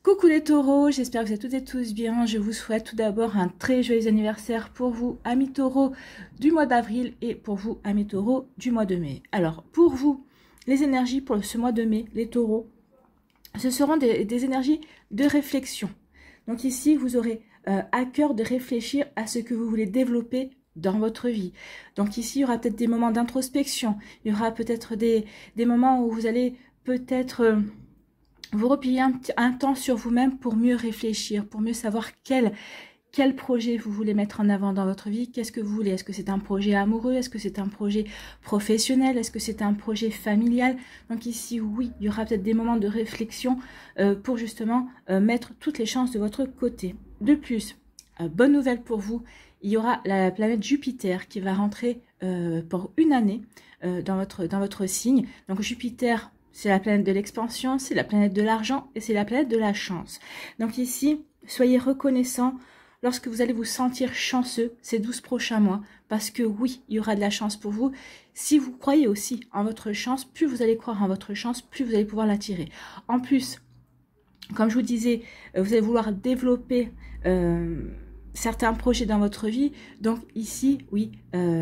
Coucou les taureaux, j'espère que vous êtes toutes et tous bien. Je vous souhaite tout d'abord un très joyeux anniversaire pour vous, amis taureaux, du mois d'avril et pour vous, amis taureaux, du mois de mai. Alors, pour vous, les énergies pour ce mois de mai, les taureaux, ce seront des énergies de réflexion. Donc ici, vous aurez à cœur de réfléchir à ce que vous voulez développer dans votre vie. Donc ici, il y aura peut-être des moments d'introspection. Il y aura peut-être des moments où vous allez peut-être vous replier un temps sur vous-même pour mieux réfléchir, pour mieux savoir quel projet vous voulez mettre en avant dans votre vie. Qu'est-ce que vous voulez? Est-ce que c'est un projet amoureux? Est-ce que c'est un projet professionnel? Est-ce que c'est un projet familial? Donc ici, oui, il y aura peut-être des moments de réflexion pour justement mettre toutes les chances de votre côté. De plus, bonne nouvelle pour vous, il y aura la planète Jupiter qui va rentrer pour une année dans votre signe. Donc Jupiter, c'est la planète de l'expansion, c'est la planète de l'argent et c'est la planète de la chance. Donc ici, soyez reconnaissants lorsque vous allez vous sentir chanceux ces 12 prochains mois. Parce que oui, il y aura de la chance pour vous. Si vous croyez aussi en votre chance, plus vous allez croire en votre chance, plus vous allez pouvoir l'attirer. En plus, comme je vous disais, vous allez vouloir développer certains projets dans votre vie. Donc ici, oui,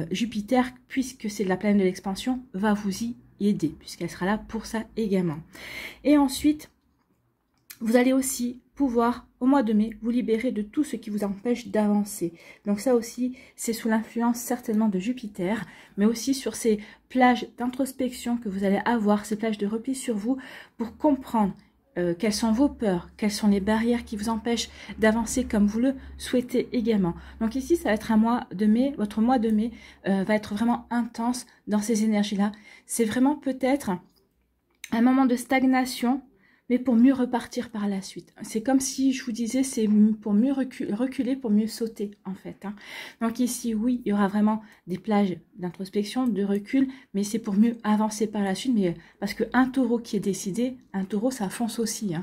Jupiter, puisque c'est de la planète de l'expansion, va vous y aider, puisqu'elle sera là pour ça également. Et ensuite, vous allez aussi pouvoir, au mois de mai, vous libérer de tout ce qui vous empêche d'avancer. Donc ça aussi, c'est sous l'influence certainement de Jupiter, mais aussi sur ces plages d'introspection que vous allez avoir, ces plages de repli sur vous, pour comprendre quelles sont vos peurs, quelles sont les barrières qui vous empêchent d'avancer comme vous le souhaitez également. Donc ici, ça va être un mois de mai, votre mois de mai va être vraiment intense dans ces énergies-là. C'est vraiment peut-être un moment de stagnation, mais pour mieux repartir par la suite. C'est comme si je vous disais, c'est pour mieux reculer, pour mieux sauter en fait. Donc ici, oui, il y aura vraiment des plages d'introspection, de recul, mais c'est pour mieux avancer par la suite. Mais parce qu'un taureau qui est décidé, un taureau, ça fonce aussi.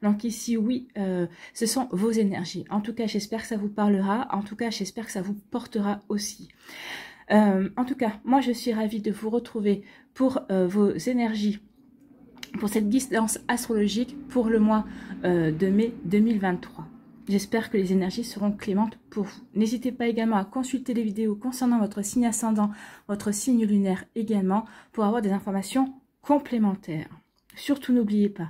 Donc ici, oui, ce sont vos énergies. En tout cas, j'espère que ça vous parlera. En tout cas, j'espère que ça vous portera aussi. En tout cas, moi, je suis ravie de vous retrouver pour vos énergies, pour cette guidance astrologique pour le mois de mai 2023. J'espère que les énergies seront clémentes pour vous. N'hésitez pas également à consulter les vidéos concernant votre signe ascendant, votre signe lunaire également, pour avoir des informations complémentaires. Surtout n'oubliez pas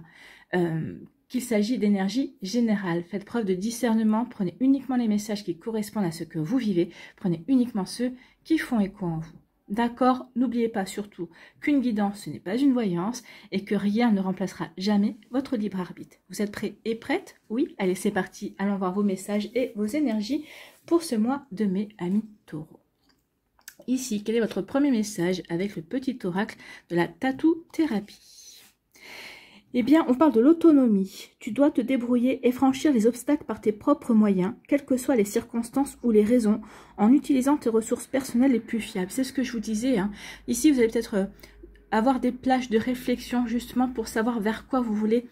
qu'il s'agit d'énergie générale. Faites preuve de discernement, prenez uniquement les messages qui correspondent à ce que vous vivez, prenez uniquement ceux qui font écho en vous. D'accord? N'oubliez pas surtout qu'une guidance, ce n'est pas une voyance et que rien ne remplacera jamais votre libre arbitre. Vous êtes prêts et prêtes? Oui? Allez, c'est parti. Allons voir vos messages et vos énergies pour ce mois de mai, amis taureaux. Ici, quel est votre premier message avec le petit oracle de la tatou-thérapie? Eh bien, on parle de l'autonomie. Tu dois te débrouiller et franchir les obstacles par tes propres moyens, quelles que soient les circonstances ou les raisons, en utilisant tes ressources personnelles les plus fiables. C'est ce que je vous disais. Ici, vous allez peut-être avoir des plages de réflexion justement pour savoir vers quoi vous voulez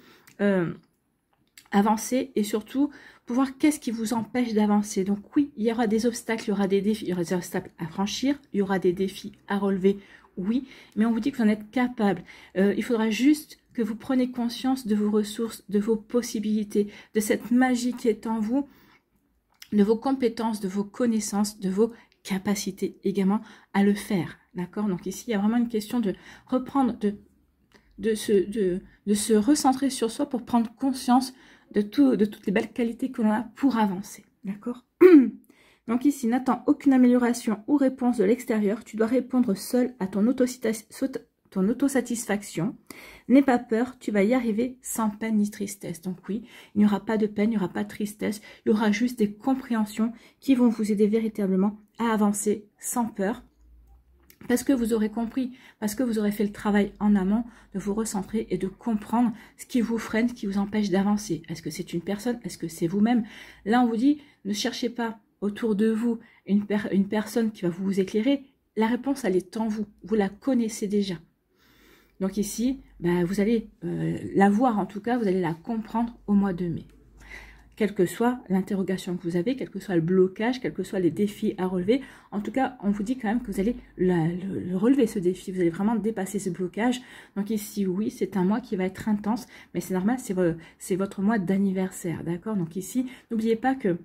avancer et surtout pour voir qu'est-ce qui vous empêche d'avancer. Donc oui, il y aura des obstacles, il y aura des défis, il y aura des obstacles à franchir, il y aura des défis à relever, oui, mais on vous dit que vous en êtes capable. Il faudra juste que vous preniez conscience de vos ressources, de vos possibilités, de cette magie qui est en vous, de vos compétences, de vos connaissances, de vos capacités également à le faire. D'accord? Donc ici, il y a vraiment une question de reprendre, de se recentrer sur soi pour prendre conscience de toutes les belles qualités que l'on a pour avancer. D'accord? Donc ici, n'attends aucune amélioration ou réponse de l'extérieur. Tu dois répondre seul à ton autosatisfaction. N'aie pas peur, tu vas y arriver sans peine ni tristesse. Donc oui, il n'y aura pas de peine, il n'y aura pas de tristesse. Il y aura juste des compréhensions qui vont vous aider véritablement à avancer sans peur. Parce que vous aurez compris, parce que vous aurez fait le travail en amont de vous recentrer et de comprendre ce qui vous freine, ce qui vous empêche d'avancer. Est-ce que c'est une personne? Est-ce que c'est vous-même? Là, on vous dit, ne cherchez pas autour de vous une personne qui va vous éclairer. La réponse, elle est en vous. Vous la connaissez déjà. Donc ici, vous allez la voir, en tout cas, vous allez la comprendre au mois de mai. quelle que soit l'interrogation que vous avez, quel que soit le blocage, quels que soient les défis à relever. En tout cas, on vous dit quand même que vous allez le relever, ce défi. Vous allez vraiment dépasser ce blocage. Donc ici, oui, c'est un mois qui va être intense, mais c'est normal, c'est votre mois d'anniversaire, d'accord? Donc ici, n'oubliez pas que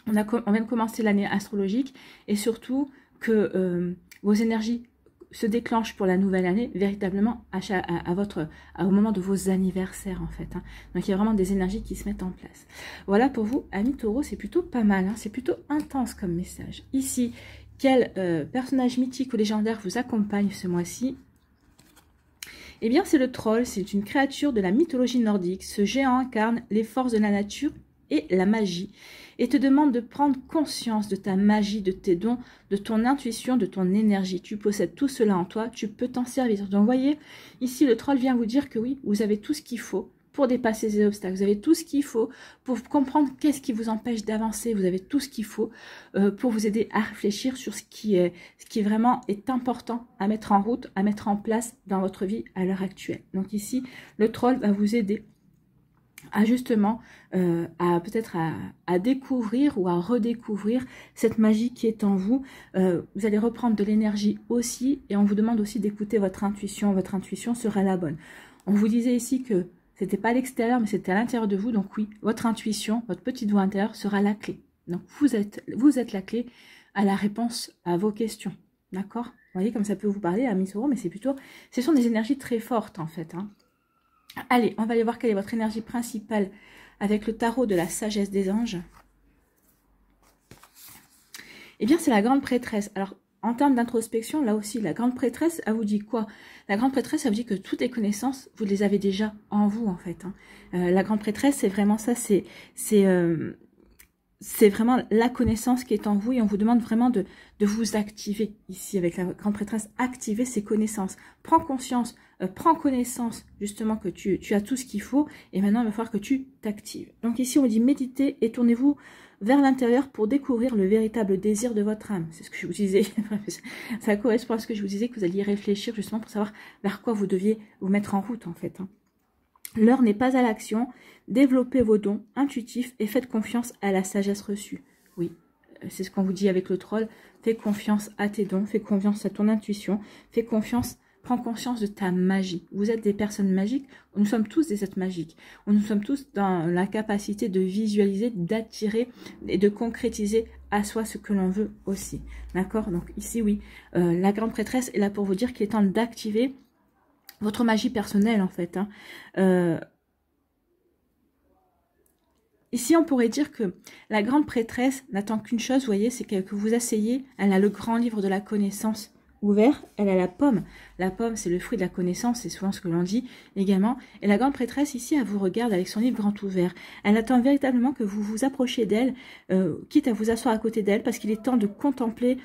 on vient de commencer l'année astrologique et surtout que vos énergies se déclenche pour la nouvelle année véritablement au moment de vos anniversaires en fait. Hein. Donc il y a vraiment des énergies qui se mettent en place. Voilà pour vous, amis taureaux, c'est plutôt pas mal, hein, c'est plutôt intense comme message. Ici, quel personnage mythique ou légendaire vous accompagne ce mois-ci? Eh bien c'est le troll, c'est une créature de la mythologie nordique. Ce géant incarne les forces de la nature et la magie, et te demande de prendre conscience de ta magie, de tes dons, de ton intuition, de ton énergie. Tu possèdes tout cela en toi, tu peux t'en servir. Donc, vous voyez, ici, le troll vient vous dire que oui, vous avez tout ce qu'il faut pour dépasser ces obstacles. Vous avez tout ce qu'il faut pour comprendre qu'est-ce qui vous empêche d'avancer. Vous avez tout ce qu'il faut pour vous aider à réfléchir sur ce qui vraiment est important à mettre en route, à mettre en place dans votre vie à l'heure actuelle. Donc ici, le troll va vous aider à justement peut-être à découvrir ou à redécouvrir cette magie qui est en vous. Vous allez reprendre de l'énergie aussi, et on vous demande aussi d'écouter votre intuition. Votre intuition sera la bonne. On vous disait ici que c'était pas à l'extérieur, mais c'était à l'intérieur de vous. Donc oui, votre intuition, votre petite voix intérieure sera la clé. Donc vous êtes la clé à la réponse à vos questions. D'accord? Vous voyez comme ça peut vous parler, amis taureaux, mais ce sont des énergies très fortes en fait, hein. Allez, on va aller voir quelle est votre énergie principale avec le tarot de la sagesse des anges. Eh bien, c'est la grande prêtresse. Alors, en termes d'introspection, là aussi, la grande prêtresse, elle vous dit quoi? La grande prêtresse, elle vous dit que toutes les connaissances, vous les avez déjà en vous, en fait. Hein. La grande prêtresse, c'est vraiment ça, c'est vraiment la connaissance qui est en vous, et on vous demande vraiment de vous activer ici avec la grande prêtresse. Activer ces connaissances. Prends connaissance justement que tu as tout ce qu'il faut, et maintenant il va falloir que tu t'actives. Donc ici on dit méditez et tournez-vous vers l'intérieur pour découvrir le véritable désir de votre âme. C'est ce que je vous disais. Ça correspond à ce que je vous disais, que vous alliez réfléchir justement pour savoir vers quoi vous deviez vous mettre en route en fait. Hein. L'heure n'est pas à l'action. Développez vos dons intuitifs et faites confiance à la sagesse reçue. Oui, c'est ce qu'on vous dit avec le troll. Fais confiance à tes dons, fais confiance à ton intuition, prends conscience de ta magie. Vous êtes des personnes magiques, nous sommes tous des êtres magiques. Nous sommes tous dans la capacité de visualiser, d'attirer et de concrétiser à soi ce que l'on veut aussi. D'accord? Donc ici, oui, la grande prêtresse est là pour vous dire qu'il est temps d'activer votre magie personnelle en fait. Hein. Ici, on pourrait dire que la grande prêtresse n'attend qu'une chose, vous voyez, c'est que vous asseyez, elle a le grand livre de la connaissance ouvert, elle a la pomme. La pomme, c'est le fruit de la connaissance, c'est souvent ce que l'on dit également. Et la grande prêtresse, ici, elle vous regarde avec son livre grand ouvert. Elle attend véritablement que vous vous approchiez d'elle, quitte à vous asseoir à côté d'elle, parce qu'il est temps de contempler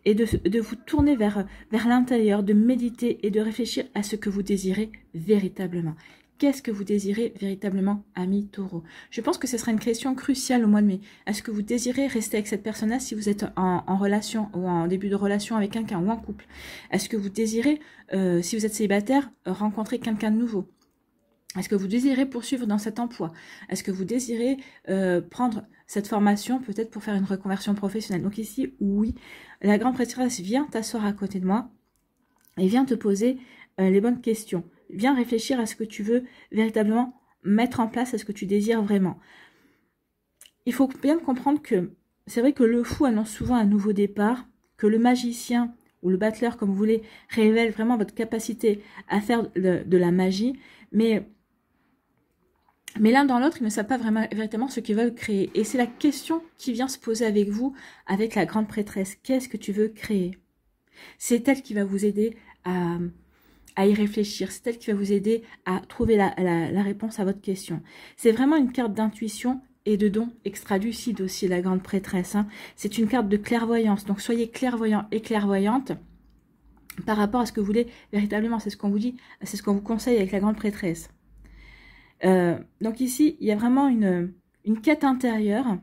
et de vous tourner vers l'intérieur, de méditer et de réfléchir à ce que vous désirez véritablement. Qu'est-ce que vous désirez véritablement, amis taureaux? Je pense que ce sera une question cruciale au mois de mai. Est-ce que vous désirez rester avec cette personne-là si vous êtes en relation ou en début de relation avec quelqu'un ou en couple? Est-ce que vous désirez, si vous êtes célibataire, rencontrer quelqu'un de nouveau? Est-ce que vous désirez poursuivre dans cet emploi? Est-ce que vous désirez prendre cette formation peut-être pour faire une reconversion professionnelle? Donc ici, oui, la grande prêtresse vient t'asseoir à côté de moi et vient te poser les bonnes questions. Viens réfléchir à ce que tu veux véritablement mettre en place, à ce que tu désires vraiment. Il faut bien comprendre que c'est vrai que le fou annonce souvent un nouveau départ, que le magicien ou le battleur, comme vous voulez, révèle vraiment votre capacité à faire de la magie, mais l'un dans l'autre, ils ne savent pas vraiment véritablement ce qu'ils veulent créer. Et c'est la question qui vient se poser avec vous, avec la grande prêtresse. Qu'est-ce que tu veux créer? C'est elle qui va vous aider à y réfléchir. C'est elle qui va vous aider à trouver la réponse à votre question. C'est vraiment une carte d'intuition et de don extra-lucide aussi, la grande prêtresse. Hein. C'est une carte de clairvoyance. Donc, soyez clairvoyants et clairvoyantes par rapport à ce que vous voulez véritablement. C'est ce qu'on vous dit, c'est ce qu'on vous conseille avec la grande prêtresse. Donc ici, il y a vraiment une quête intérieure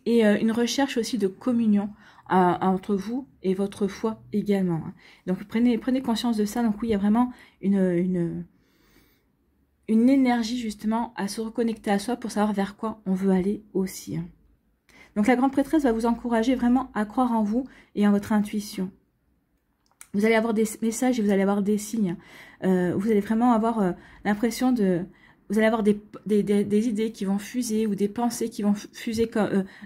et une recherche aussi de communion entre vous et votre foi également. Donc prenez conscience de ça. Donc oui, il y a vraiment une une énergie justement à se reconnecter à soi pour savoir vers quoi on veut aller aussi. Donc la grande prêtresse va vous encourager vraiment à croire en vous et en votre intuition. Vous allez avoir des messages et vous allez avoir des signes. Vous allez vraiment avoir l'impression de... Vous allez avoir des idées qui vont fuser ou des pensées qui vont fuser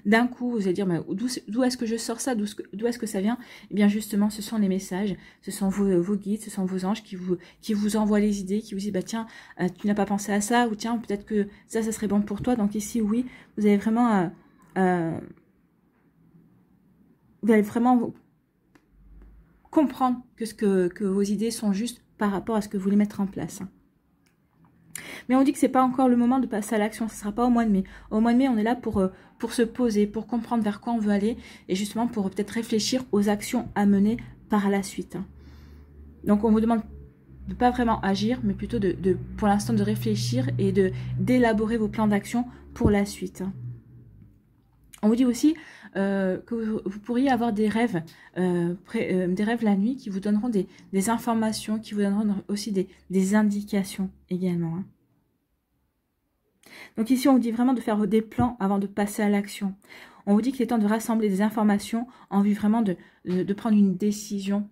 d'un coup. Vous allez dire, d'où est-ce que je sors ça? D'où est-ce que ça vient? Eh bien justement, ce sont les messages, ce sont vos guides, ce sont vos anges qui vous envoient les idées, qui vous disent, bah tiens, tu n'as pas pensé à ça, ou tiens, peut-être que ça serait bon pour toi. Donc ici, oui, vous allez vraiment... comprendre que vos idées sont justes par rapport à ce que vous voulez mettre en place. Mais on dit que c'est pas encore le moment de passer à l'action, ce ne sera pas au mois de mai. Au mois de mai, on est là pour se poser, pour comprendre vers quoi on veut aller, et justement pour peut-être réfléchir aux actions à mener par la suite. Donc on vous demande de pas vraiment agir, mais plutôt pour l'instant de réfléchir et d'élaborer vos plans d'action pour la suite. On vous dit aussi que vous pourriez avoir des rêves la nuit qui vous donneront des informations, qui vous donneront aussi des indications également. Hein. Donc ici, on vous dit vraiment de faire des plans avant de passer à l'action. On vous dit qu'il est temps de rassembler des informations en vue vraiment de prendre une décision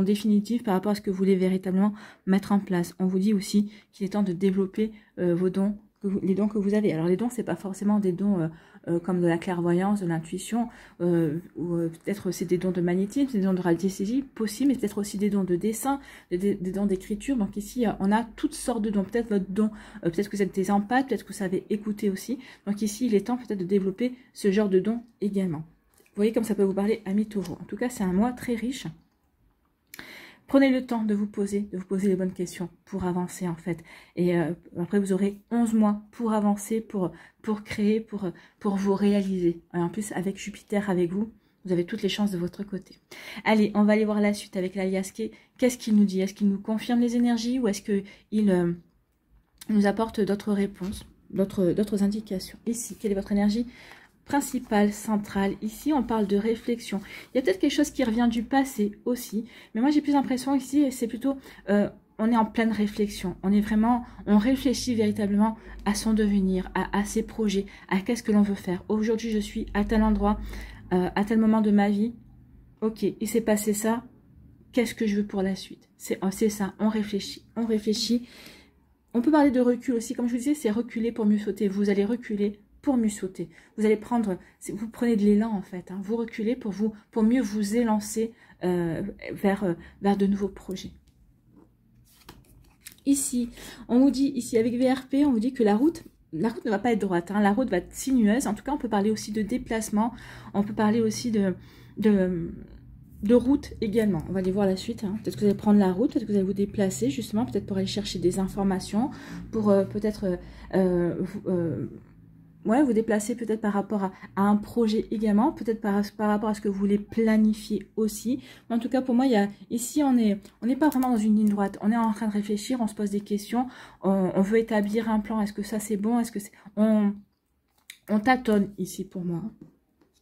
définitive par rapport à ce que vous voulez véritablement mettre en place. On vous dit aussi qu'il est temps de développer vos dons, les dons que vous avez. Alors les dons, c'est pas forcément des dons comme de la clairvoyance, de l'intuition, ou peut-être c'est des dons de magnétisme, des dons de radiesthésie, possible, mais peut-être aussi des dons de dessin, des dons d'écriture. Donc ici, on a toutes sortes de dons. Peut-être votre don, peut-être que vous êtes des empathes, peut-être que vous savez écouter aussi. Donc ici, il est temps peut-être de développer ce genre de dons également. Vous voyez comme ça peut vous parler, amis taureaux. En tout cas, c'est un mois très riche. Prenez le temps de vous poser les bonnes questions pour avancer en fait. Et après, vous aurez 11 mois pour avancer, pour créer, pour vous réaliser. Et en plus, avec Jupiter avec vous, vous avez toutes les chances de votre côté. Allez, on va aller voir la suite avec l'alias. Qu'est-ce qu'il nous dit? Est-ce qu'il nous confirme les énergies ou est-ce qu'il nous apporte d'autres réponses, d'autres indications? Ici, quelle est votre énergie principale, centrale? Ici, on parle de réflexion. Il y a peut-être quelque chose qui revient du passé aussi, mais moi j'ai plus l'impression ici, c'est plutôt, on est en pleine réflexion. On réfléchit véritablement à son devenir, à ses projets, à qu'est-ce que l'on veut faire. Aujourd'hui, je suis à tel endroit, à tel moment de ma vie. Ok, il s'est passé ça. Qu'est-ce que je veux pour la suite? C'est ça, on réfléchit, on réfléchit. On peut parler de recul aussi, comme je vous disais, c'est reculer pour mieux sauter. Vous allez reculer pour mieux sauter. Vous allez vous prenez de l'élan en fait. Hein. Vous reculez pour mieux vous élancer vers de nouveaux projets. Ici, on vous dit, ici avec VRP, on vous dit que la route ne va pas être droite. Hein. La route va être sinueuse. En tout cas, on peut parler aussi de déplacement. On peut parler aussi de route également. On va aller voir la suite. Hein. Peut-être que vous allez prendre la route, peut-être que vous allez vous déplacer justement, peut-être pour aller chercher des informations, pour peut-être... vous déplacer peut-être par rapport à un projet également, peut-être par rapport à ce que vous voulez planifier aussi. Mais en tout cas, pour moi, ici, on n'est pas vraiment dans une ligne droite. On est en train de réfléchir, on se pose des questions, on veut établir un plan. Est-ce que ça, c'est bon? Est-ce que on tâtonne ici pour moi.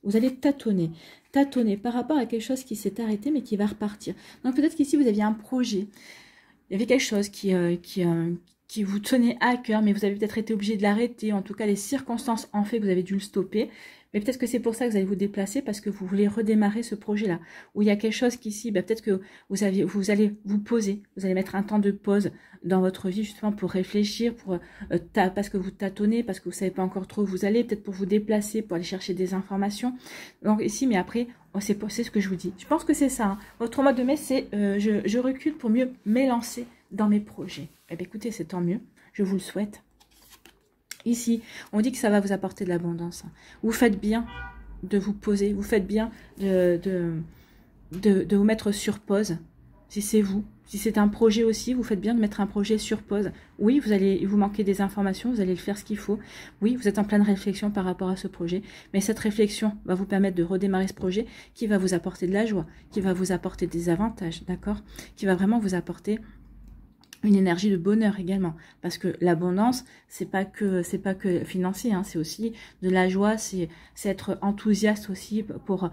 Vous allez tâtonner par rapport à quelque chose qui s'est arrêté, mais qui va repartir. Donc peut-être qu'ici, vous aviez un projet. Il y avait quelque chose qui vous tenait à cœur, mais vous avez peut-être été obligé de l'arrêter. En tout cas, les circonstances ont fait que vous avez dû le stopper. Mais peut-être que c'est pour ça que vous allez vous déplacer, parce que vous voulez redémarrer ce projet-là. Où il y a quelque chose qu'ici, peut-être que vous allez vous poser. Vous allez mettre un temps de pause dans votre vie, justement, pour réfléchir, parce que vous tâtonnez, parce que vous ne savez pas encore trop où vous allez, peut-être pour vous déplacer, pour aller chercher des informations. Donc ici, mais après, c'est ce que je vous dis. Je pense que c'est ça. Hein. Votre mois de mai, c'est je recule pour mieux m'élancer dans mes projets. Eh bien, écoutez, c'est tant mieux. Je vous le souhaite. Ici, on dit que ça va vous apporter de l'abondance. Vous faites bien de vous poser. Vous faites bien de vous mettre sur pause. Si c'est vous. Si c'est un projet aussi, vous faites bien de mettre un projet sur pause. Oui, vous manquez des informations, vous allez faire ce qu'il faut. Oui, vous êtes en pleine réflexion par rapport à ce projet. Mais cette réflexion va vous permettre de redémarrer ce projet qui va vous apporter de la joie, qui va vous apporter des avantages, d'accord? Qui va vraiment vous apporter une énergie de bonheur également, parce que l'abondance c'est pas que financier, hein, c'est aussi de la joie, c'est être enthousiaste aussi pour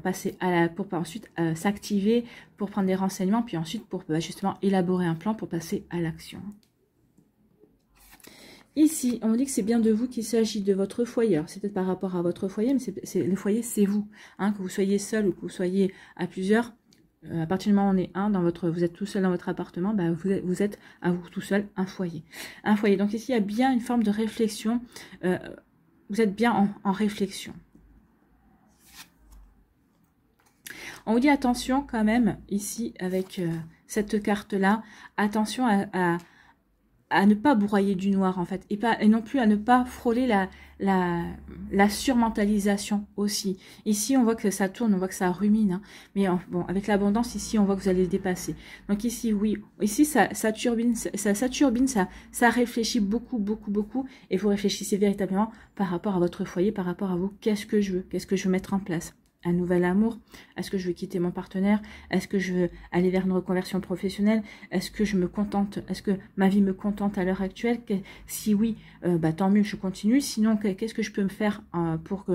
passer pour ensuite s'activer, pour prendre des renseignements, puis ensuite pour justement élaborer un plan pour passer à l'action. Ici, on dit que c'est bien de vous qu'il s'agit, de votre foyer. C'est peut-être par rapport à votre foyer, mais le foyer, c'est vous. Hein, que vous soyez seul ou que vous soyez à plusieurs, à partir du moment où on est vous êtes tout seul dans votre appartement, bah vous êtes à vous tout seul un foyer. Un foyer. Donc ici, il y a bien une forme de réflexion. Vous êtes bien en réflexion. On vous dit attention quand même, ici, avec cette carte-là, attention à ne pas broyer du noir en fait, et non plus à ne pas frôler la surmentalisation aussi. Ici on voit que ça tourne, on voit que ça rumine, hein. Mais bon, avec l'abondance ici on voit que vous allez le dépasser. Donc ici oui, ici ça turbine, ça réfléchit beaucoup, et vous réfléchissez véritablement par rapport à votre foyer, par rapport à vous, qu'est-ce que je veux mettre en place. Un nouvel amour? Est-ce que je veux quitter mon partenaire? Est-ce que je veux aller vers une reconversion professionnelle? Est-ce que je me contente? Est-ce que ma vie me contente à l'heure actuelle? Si oui, tant mieux, je continue. Sinon, qu'est-ce que je peux me faire pour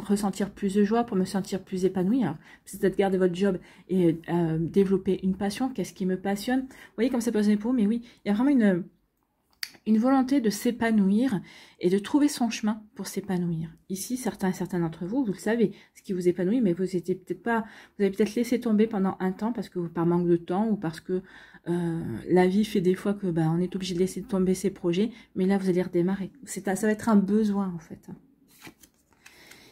ressentir plus de joie, pour me sentir plus épanouie? Alors, c'est peut-être garder votre job et développer une passion. Qu'est-ce qui me passionne? Vous voyez comme ça peut résonner pour vous, mais oui, il y a vraiment une volonté de s'épanouir et de trouver son chemin pour s'épanouir. Ici, certains d'entre vous, vous le savez, ce qui vous épanouit, mais vous avez peut-être laissé tomber pendant un temps parce que par manque de temps ou parce que la vie fait des fois que on est obligé de laisser tomber ses projets, mais là vous allez redémarrer. Ça va être un besoin en fait.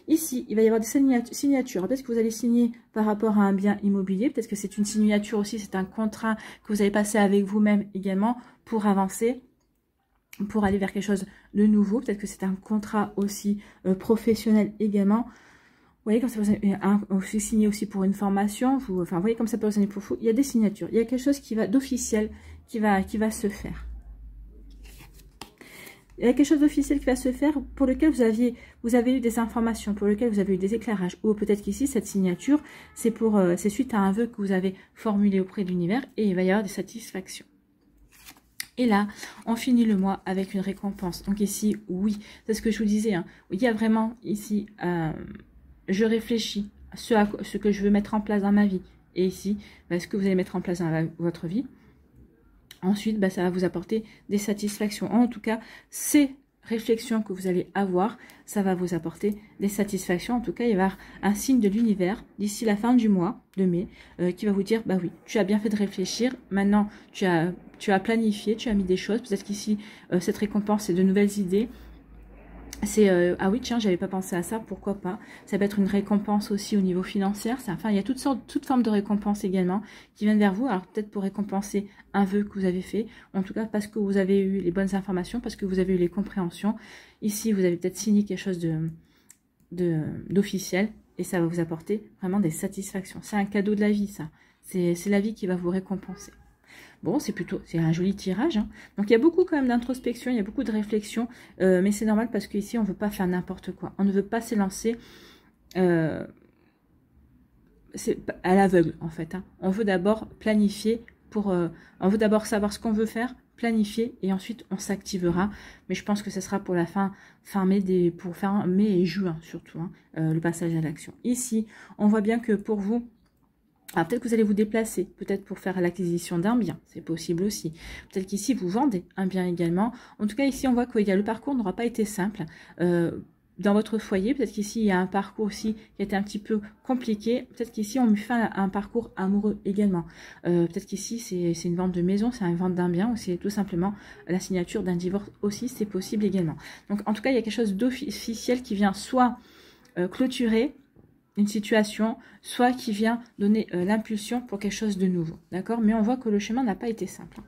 Ici, il va y avoir des signatures. Peut-être que vous allez signer par rapport à un bien immobilier. Peut-être que c'est une signature aussi, c'est un contrat que vous avez passé avec vous-même également pour avancer, pour aller vers quelque chose de nouveau. Peut-être que c'est un contrat aussi professionnel également. Vous voyez comme ça peut vous signer aussi pour une formation. Vous voyez comme ça peut vous pour vous. Il y a des signatures. Il y a quelque chose qui va d'officiel qui va se faire. Il y a quelque chose d'officiel qui va se faire pour lequel vous avez eu des informations, pour lequel vous avez eu des éclairages. Ou peut-être qu'ici, cette signature, c'est suite à un vœu que vous avez formulé auprès de l'univers et il va y avoir des satisfactions. Et là, on finit le mois avec une récompense. Donc ici, oui, c'est ce que je vous disais. Hein. Il y a vraiment ici, je réfléchis à ce que je veux mettre en place dans ma vie. Et ici, ce que vous allez mettre en place dans votre vie. Ensuite, ça va vous apporter des satisfactions. En tout cas, ces réflexions que vous allez avoir, ça va vous apporter des satisfactions. En tout cas, il va y avoir un signe de l'univers d'ici la fin du mois de mai qui va vous dire, oui, tu as bien fait de réfléchir. Maintenant, tu as planifié, tu as mis des choses. Peut-être qu'ici, cette récompense, c'est de nouvelles idées. C'est ah oui, tiens, j'avais pas pensé à ça, pourquoi pas. Ça peut être une récompense aussi au niveau financier. Enfin, il y a toutes formes de récompenses également qui viennent vers vous. Alors peut-être pour récompenser un vœu que vous avez fait, en tout cas parce que vous avez eu les bonnes informations, parce que vous avez eu les compréhensions. Ici, vous avez peut-être signé quelque chose d'officiel et ça va vous apporter vraiment des satisfactions. C'est un cadeau de la vie, ça. C'est la vie qui va vous récompenser. Bon, c'est un joli tirage. Hein. Donc, il y a beaucoup quand même d'introspection, il y a beaucoup de réflexion. Mais c'est normal parce qu'ici, on ne veut pas faire n'importe quoi. On ne veut pas s'élancer à l'aveugle, en fait. Hein. On veut d'abord planifier on veut d'abord savoir ce qu'on veut faire, planifier, et ensuite, on s'activera. Mais je pense que ce sera pour la fin mai, pour fin mai et juin, surtout, hein, le passage à l'action. Ici, on voit bien que pour vous, alors peut-être que vous allez vous déplacer, peut-être pour faire l'acquisition d'un bien, c'est possible aussi. Peut-être qu'ici, vous vendez un bien également. En tout cas, ici, on voit que le parcours n'aura pas été simple. Dans votre foyer, peut-être qu'ici, il y a un parcours aussi qui a été un petit peu compliqué. Peut-être qu'ici, on met fin à un parcours amoureux également. Peut-être qu'ici, c'est une vente de maison, c'est une vente d'un bien, ou c'est tout simplement la signature d'un divorce aussi, c'est possible également. Donc, en tout cas, il y a quelque chose d'officiel qui vient soit clôturer une situation, soit qui vient donner l'impulsion pour quelque chose de nouveau, d'accord? Mais on voit que le chemin n'a pas été simple.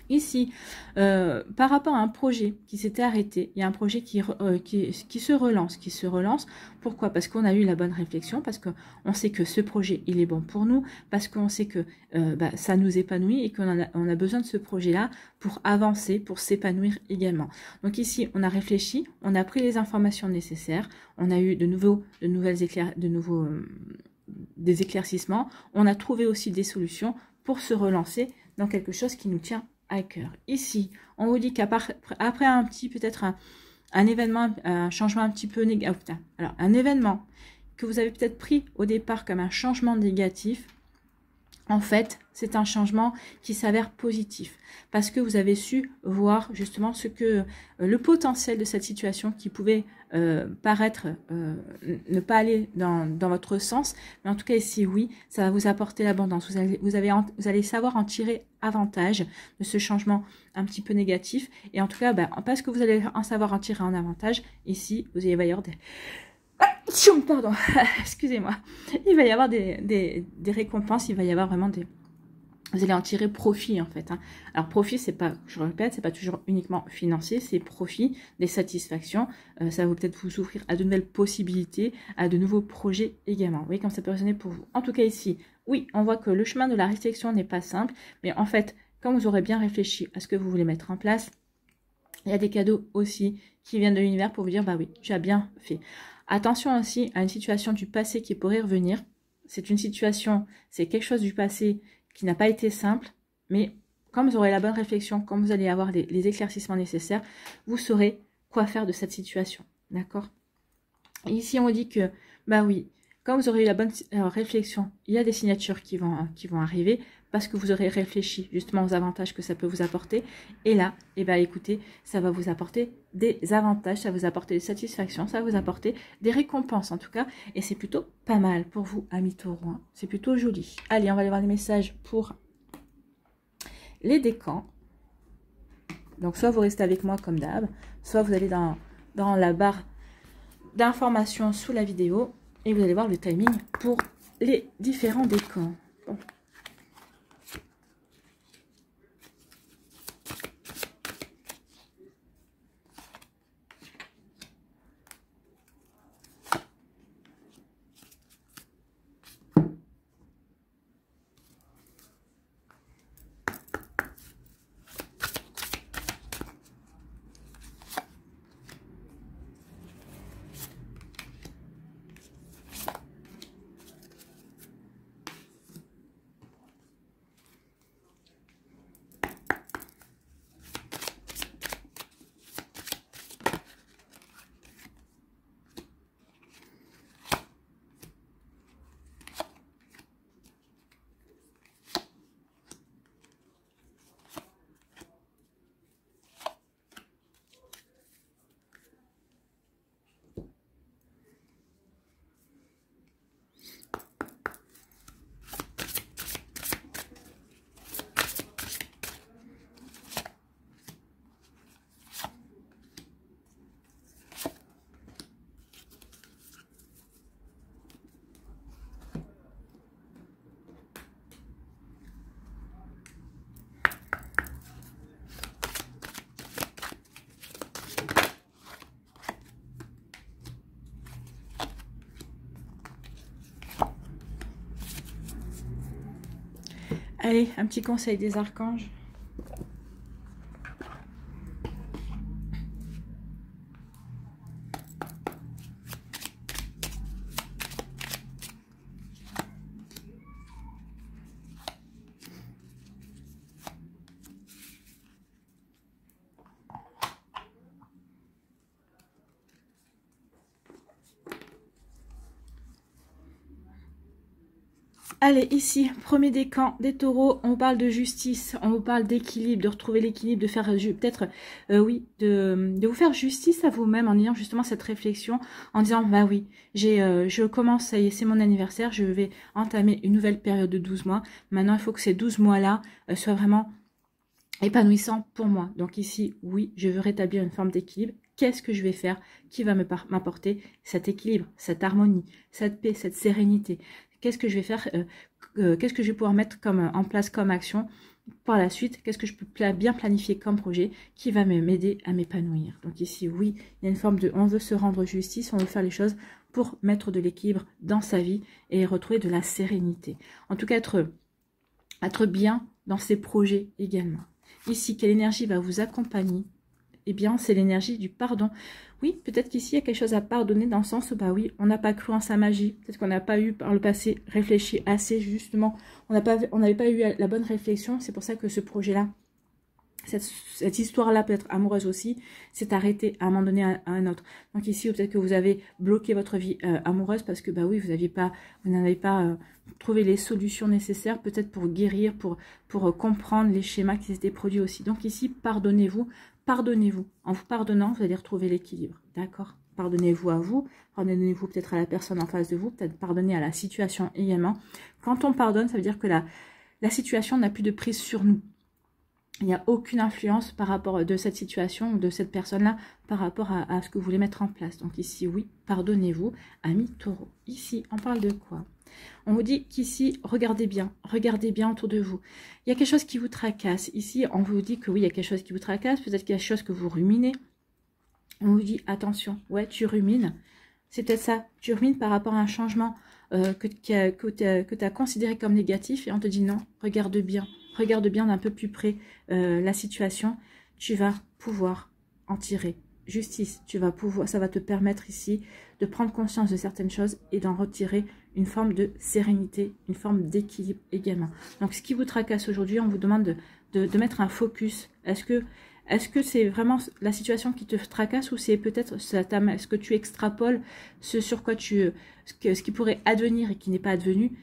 Ici, par rapport à un projet qui s'était arrêté, il y a un projet qui se relance. Pourquoi? Parce qu'on a eu la bonne réflexion, parce qu'on sait que ce projet, il est bon pour nous, parce qu'on sait que ça nous épanouit et qu'on a besoin de ce projet-là pour avancer, pour s'épanouir également. Donc ici, on a réfléchi, on a pris les informations nécessaires, on a eu des éclaircissements, on a trouvé aussi des solutions pour se relancer dans quelque chose qui nous tient à cœur. Ici, on vous dit qu'après un petit, peut-être un événement, un changement un petit peu négatif, alors un événement que vous avez peut-être pris au départ comme un changement négatif, en fait, c'est un changement qui s'avère positif parce que vous avez su voir justement ce que le potentiel de cette situation qui pouvait paraître ne pas aller dans votre sens, mais en tout cas ici oui, ça va vous apporter l'abondance. Vous allez savoir en tirer avantage de ce changement un petit peu négatif, et en tout cas parce que vous allez en savoir en tirer un avantage, ici vous allez y avoir des pardon, excusez-moi, il va y avoir des récompenses, il va y avoir vraiment vous allez en tirer profit en fait. Hein. Alors profit, c'est pas, je répète, c'est pas toujours uniquement financier, c'est profit, des satisfactions. Ça va peut-être vous ouvrir à de nouvelles possibilités, à de nouveaux projets également. Vous voyez comme ça peut résonner pour vous. En tout cas ici, oui, on voit que le chemin de la réflexion n'est pas simple, mais en fait, quand vous aurez bien réfléchi à ce que vous voulez mettre en place, il y a des cadeaux aussi qui viennent de l'univers pour vous dire, bah oui, tu as bien fait. Attention aussi à une situation du passé qui pourrait revenir. C'est une situation, c'est quelque chose du passé qui n'a pas été simple, mais quand vous aurez la bonne réflexion, quand vous allez avoir les éclaircissements nécessaires, vous saurez quoi faire de cette situation. D'accord? Ici, on dit que, bah oui, quand vous aurez eu la bonne réflexion, il y a des signatures qui vont arriver parce que vous aurez réfléchi justement aux avantages que ça peut vous apporter. Et là, eh ben, écoutez, ça va vous apporter des avantages, ça va vous apporter des satisfactions, ça va vous apporter des récompenses en tout cas. Et c'est plutôt pas mal pour vous, amis taureaux. Hein. C'est plutôt joli. Allez, on va aller voir les messages pour les décans. Donc, soit vous restez avec moi comme d'hab, soit vous allez dans la barre d'informations sous la vidéo et vous allez voir le timing pour les différents décans. Bon. Allez, un petit conseil des archanges. Allez, ici, premier décan des taureaux, on parle de justice, on vous parle d'équilibre, de retrouver l'équilibre, de faire peut-être, oui, de vous faire justice à vous-même en ayant justement cette réflexion, en disant, bah oui, je commence, ça y est, c'est mon anniversaire, je vais entamer une nouvelle période de 12 mois. Maintenant, il faut que ces 12 mois-là soient vraiment épanouissants pour moi. Donc ici, oui, je veux rétablir une forme d'équilibre. Qu'est-ce que je vais faire qui va m'apporter cet équilibre, cette harmonie, cette paix, cette sérénité? Qu'est-ce que je vais faire, qu'est-ce que je vais pouvoir mettre en place comme action par la suite? Qu'est-ce que je peux bien planifier comme projet qui va m'aider à m'épanouir? Donc ici, oui, il y a une forme de, on veut se rendre justice, on veut faire les choses pour mettre de l'équilibre dans sa vie et retrouver de la sérénité. En tout cas, être bien dans ses projets également. Ici, quelle énergie va vous accompagner eh bien, c'est l'énergie du pardon. Oui, peut-être qu'ici, il y a quelque chose à pardonner dans le sens où, bah oui, on n'a pas cru en sa magie. Peut-être qu'on n'a pas eu, par le passé, réfléchi assez, justement. On n'avait pas eu la bonne réflexion. C'est pour ça que ce projet-là, cette histoire-là, peut-être amoureuse aussi, s'est arrêtée à un moment donné à un autre. Donc ici, peut-être que vous avez bloqué votre vie amoureuse parce que, bah oui, vous n'avez pas trouvé les solutions nécessaires, peut-être pour guérir, pour comprendre les schémas qui s'étaient produits aussi. Donc ici, pardonnez-vous. Pardonnez-vous. En vous pardonnant, vous allez retrouver l'équilibre. D'accord? Pardonnez-vous à vous. Pardonnez-vous peut-être à la personne en face de vous. Peut-être pardonnez à la situation également. Quand on pardonne, ça veut dire que la situation n'a plus de prise sur nous. Il n'y a aucune influence par rapport de cette situation ou de cette personne-là par rapport à ce que vous voulez mettre en place. Donc ici, oui, pardonnez-vous, amis taureaux. Ici, on parle de quoi? On vous dit qu'ici, regardez bien autour de vous. Il y a quelque chose qui vous tracasse. Ici, on vous dit que oui, il y a quelque chose qui vous tracasse. Peut-être qu'il y a quelque chose que vous ruminez. On vous dit, attention, ouais, tu rumines. C'est peut-être ça. Tu rumines par rapport à un changement que tu as considéré comme négatif. Et on te dit non, regarde bien d'un peu plus près la situation. Tu vas pouvoir en tirer justice. Ça va te permettre ici de prendre conscience de certaines choses et d'en retirer une forme de sérénité, une forme d'équilibre également. Donc, ce qui vous tracasse aujourd'hui, on vous demande de mettre un focus. Est-ce que c'est vraiment la situation qui te tracasse ou c'est peut-être est-ce que tu extrapoles ce sur quoi ce qui pourrait advenir et qui n'est pas advenu,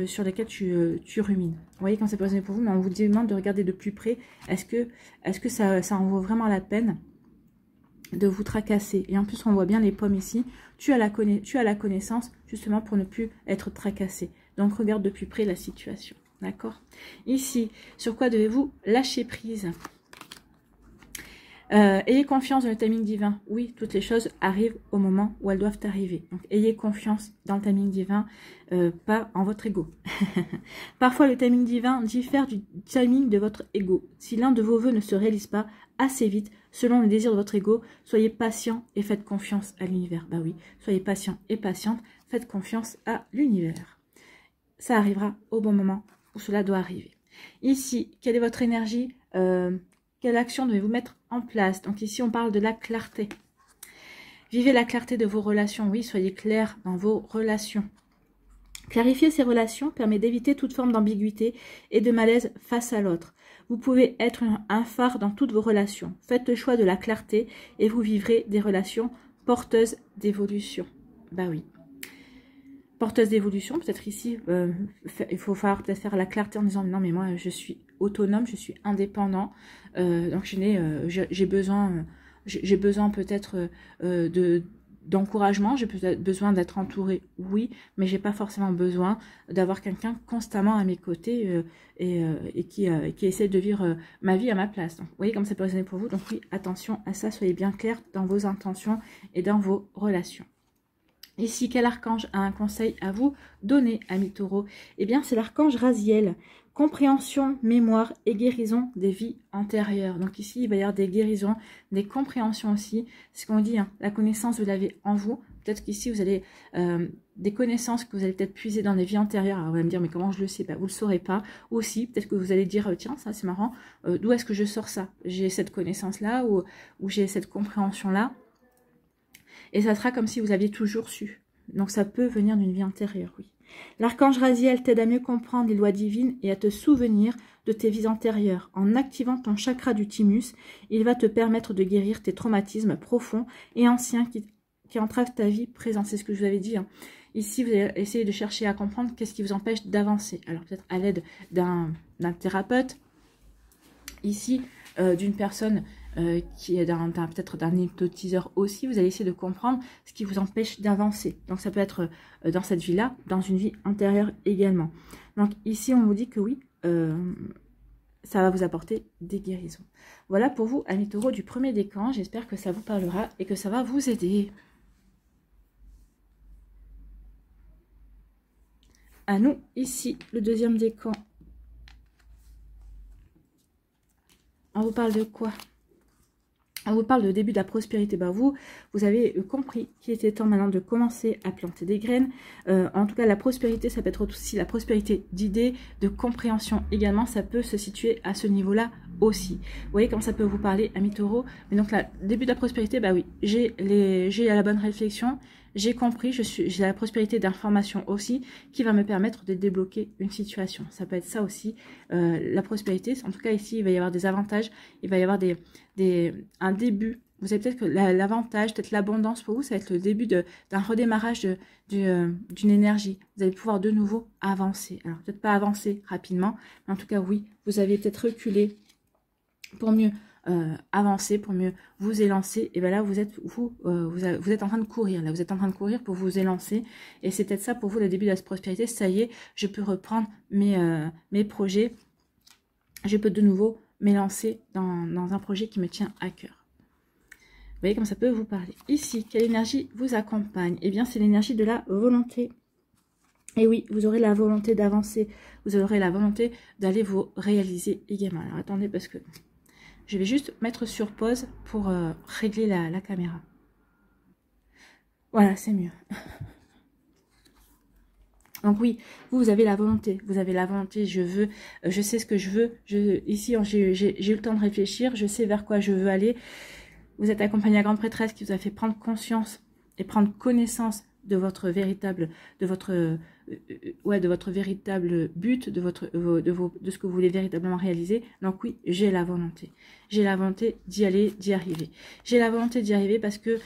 sur lesquels tu rumines. Vous voyez quand c'est posé pour vous, mais on vous demande de regarder de plus près. Est-ce que ça en vaut vraiment la peine de vous tracasser? Et en plus, on voit bien les pommes ici. Tu as la connaissance justement pour ne plus être tracassé. Donc, regarde de plus près la situation. D'accord? Ici, sur quoi devez-vous lâcher prise? Ayez confiance dans le timing divin. Oui, toutes les choses arrivent au moment où elles doivent arriver. Donc, ayez confiance dans le timing divin, pas en votre ego. Parfois, le timing divin diffère du timing de votre ego. Si l'un de vos vœux ne se réalise pas assez vite, selon le désir de votre ego, soyez patient et faites confiance à l'univers. Bah oui, soyez patient et patiente, faites confiance à l'univers. Ça arrivera au bon moment où cela doit arriver. Ici, quelle est votre énergie? Quelle action devez-vous mettre en place? Donc ici, on parle de la clarté. Vivez la clarté de vos relations. Oui, soyez clair dans vos relations. Clarifier ces relations permet d'éviter toute forme d'ambiguïté et de malaise face à l'autre. Vous pouvez être un phare dans toutes vos relations. Faites le choix de la clarté et vous vivrez des relations porteuses d'évolution. Bah oui. Porteuse d'évolution, peut-être ici, il faut falloir peut-être faire la clarté en disant non mais moi je suis autonome, je suis indépendant, donc j'ai besoin peut-être d'encouragement, j'ai peut-être besoin d'être entourée, oui, mais j'ai pas forcément besoin d'avoir quelqu'un constamment à mes côtés et qui essaie de vivre ma vie à ma place. Donc, vous voyez comme ça peut résonner pour vous, donc oui, attention à ça, soyez bien clair dans vos intentions et dans vos relations. Ici, quel archange a un conseil à vous donner, amis taureaux? Eh bien, c'est l'archange Raziel. Compréhension, mémoire et guérison des vies antérieures. Donc ici, il va y avoir des guérisons, des compréhensions aussi. C'est ce qu'on dit, hein, la connaissance, vous l'avez en vous. Peut-être qu'ici, vous allez des connaissances que vous allez peut-être puiser dans des vies antérieures. Alors, vous allez me dire, mais comment je le sais? Vous ne le saurez pas. Ou aussi, peut-être que vous allez dire, tiens, ça c'est marrant, d'où est-ce que je sors ça? J'ai cette connaissance-là ou j'ai cette compréhension-là. Et ça sera comme si vous aviez toujours su. Donc ça peut venir d'une vie antérieure, oui. L'archange Raziel t'aide à mieux comprendre les lois divines et à te souvenir de tes vies antérieures. En activant ton chakra du thymus, il va te permettre de guérir tes traumatismes profonds et anciens qui entravent ta vie présente. C'est ce que je vous avais dit, hein. Ici, vous allez essayer de chercher à comprendre qu'est-ce qui vous empêche d'avancer. Alors peut-être à l'aide d'un thérapeute, ici, d'une personne qui est peut-être d'un hypnotiseur aussi, vous allez essayer de comprendre ce qui vous empêche d'avancer. Donc ça peut être dans cette vie-là, dans une vie antérieure également. Donc ici, on vous dit que oui, ça va vous apporter des guérisons. Voilà pour vous, amis taureaux du premier décan. J'espère que ça vous parlera et que ça va vous aider. À nous, ici, le deuxième décan. On vous parle de quoi? On vous parle de début de la prospérité. Bah vous avez compris qu'il était temps maintenant de commencer à planter des graines. En tout cas, la prospérité, ça peut être aussi la prospérité d'idées, de compréhension également. Ça peut se situer à ce niveau-là aussi. Vous voyez comment ça peut vous parler, amis taureaux. Mais donc là, début de la prospérité, bah oui, j'ai la bonne réflexion, j'ai compris, j'ai la prospérité d'information aussi qui va me permettre de débloquer une situation. Ça peut être ça aussi, la prospérité. En tout cas, ici, il va y avoir des avantages, il va y avoir un début. Vous avez peut-être que l'avantage, peut-être l'abondance pour vous, ça va être le début d'un redémarrage d'une énergie. Vous allez pouvoir de nouveau avancer. Alors, peut-être pas avancer rapidement, mais en tout cas, oui, vous avez peut-être reculé pour mieux avancer, pour mieux vous élancer. Et bien là, vous êtes en train de courir. Là, vous êtes en train de courir pour vous élancer. Et c'est peut-être ça pour vous, le début de la prospérité. Ça y est, je peux reprendre mes projets. Je peux de nouveau m'élancer dans un projet qui me tient à cœur. Vous voyez comme ça peut vous parler. Ici, quelle énergie vous accompagne? Eh bien, c'est l'énergie de la volonté. Et oui, vous aurez la volonté d'avancer. Vous aurez la volonté d'aller vous réaliser également. Alors, attendez, parce que je vais juste mettre sur pause pour régler la caméra. Voilà, c'est mieux. Donc oui, vous avez la volonté. Vous avez la volonté, je sais ce que je veux. Ici, j'ai eu le temps de réfléchir. Je sais vers quoi je veux aller. Vous êtes accompagné à la grande prêtresse qui vous a fait prendre conscience et prendre connaissance de votre véritable, de votre véritable but, de ce que vous voulez véritablement réaliser. Donc oui, j'ai la volonté. J'ai la volonté d'y aller, d'y arriver. J'ai la volonté d'y arriver parce que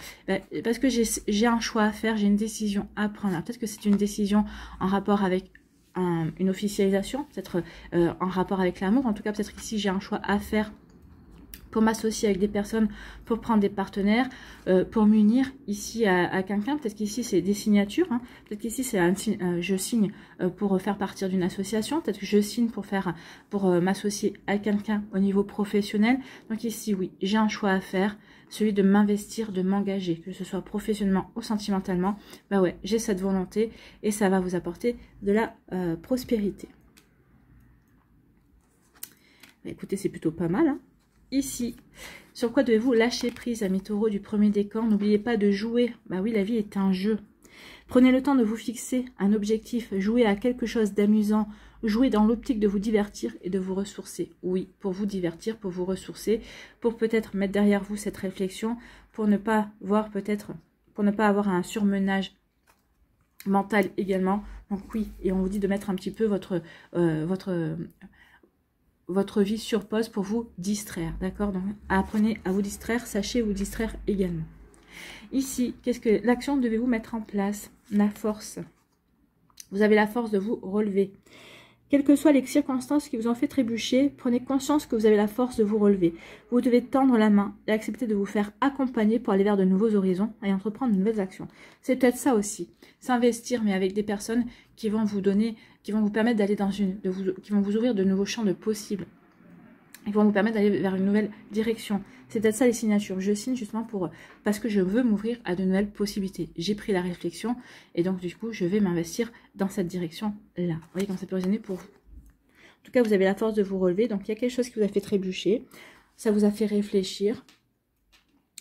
j'ai un choix à faire, j'ai une décision à prendre. Peut-être que c'est une décision en rapport avec une officialisation, peut-être en rapport avec l'amour. En tout cas, peut-être ici, j'ai un choix à faire pour m'associer avec des personnes, pour prendre des partenaires, pour m'unir ici à quelqu'un. Peut-être qu'ici, c'est des signatures. Hein. Peut-être qu'ici, c'est je signe pour faire partir d'une association. Peut-être que je signe pour m'associer à quelqu'un au niveau professionnel. Donc ici, oui, j'ai un choix à faire, celui de m'investir, de m'engager, que ce soit professionnellement ou sentimentalement. Bah ouais, j'ai cette volonté et ça va vous apporter de la prospérité. Bah, écoutez, c'est plutôt pas mal, hein. Ici, sur quoi devez-vous lâcher prise, amis taureaux du premier décan? N'oubliez pas de jouer. Bah oui, la vie est un jeu. Prenez le temps de vous fixer un objectif. Jouez à quelque chose d'amusant. Jouez dans l'optique de vous divertir et de vous ressourcer. Oui, pour vous divertir, pour vous ressourcer, pour peut-être mettre derrière vous cette réflexion, pour ne pas avoir un surmenage mental également. Donc oui, et on vous dit de mettre un petit peu votre vie sur pause pour vous distraire, d'accord? Donc apprenez à vous distraire, sachez vous distraire également. Ici, qu'est-ce que l'action devez-vous mettre en place? La force. Vous avez la force de vous relever. Quelles que soient les circonstances qui vous ont fait trébucher, prenez conscience que vous avez la force de vous relever. Vous devez tendre la main et accepter de vous faire accompagner pour aller vers de nouveaux horizons et entreprendre de nouvelles actions. C'est peut-être ça aussi. S'investir, mais avec des personnes qui vont vous permettre d'aller qui vont vous ouvrir de nouveaux champs de possibles. Ils vont vous permettre d'aller vers une nouvelle direction. C'est peut-être ça les signatures. Je signe justement parce que je veux m'ouvrir à de nouvelles possibilités. J'ai pris la réflexion et donc du coup, je vais m'investir dans cette direction-là. Vous voyez comment ça peut résonner pour vous. En tout cas, vous avez la force de vous relever. Donc, il y a quelque chose qui vous a fait trébucher. Ça vous a fait réfléchir.